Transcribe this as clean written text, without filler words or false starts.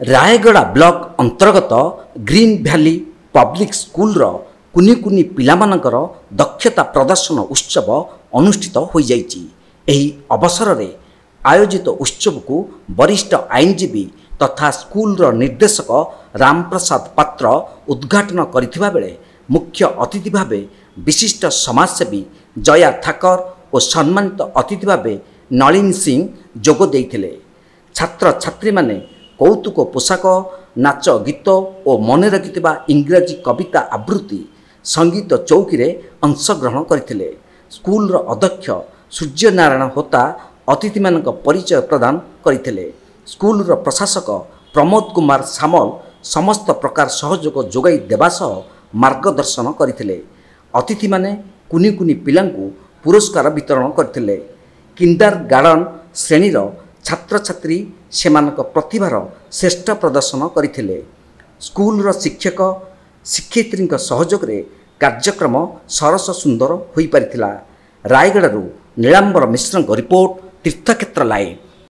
Rayagada block अंतर्गत green भैली public school कुनी कुनी पिलामानकर दक्षता प्रदर्शन उत्सव अनुष्ठित हो जाइछि। एही अवसर रे आयोजित उत्सव को वरिष्ठ आईनजीवी तथा स्कूल निर्देशक रामप्रसाद पात्र उद्घाटन करथिबा बेले मुख्य अतिथि भावे विशिष्ट समाजसेवी जया ठाकर और सम्मानित अतिथि भावे नलिन सिंह जोग देइथिले। छात्र छात्री माने कौतुक पोशाक नाच गीत और मन रखिथिबा इंग्राजी कविता आवृत्ति संगीत चौकी रे अंशग्रहण करथिले। स्कूल अध्यक्ष सूर्यनारायण होता अतिथि मानक परिचय प्रदान करथिले। स्कूल प्रशासक प्रमोद कुमार सामल समस्त प्रकार सहयोग जोगाई देबा सह मार्गदर्शन करथिले। अतिथि माने कुनी कुनी पिलांकु पुरस्कार वितरण करथिले। किंडरगार्टन श्रेणीर छात्र छात्री सेमानक प्रतिभार श्रेष्ठ प्रदर्शन करथिले। स्कूल शिक्षक शिक्षयित्री सहयोग रे कार्यक्रम सरस सुंदर होई परिथिला। रायगड़ारू नीलांबर मिश्र रिपोर्ट तीर्थक्षेत्र लाइव।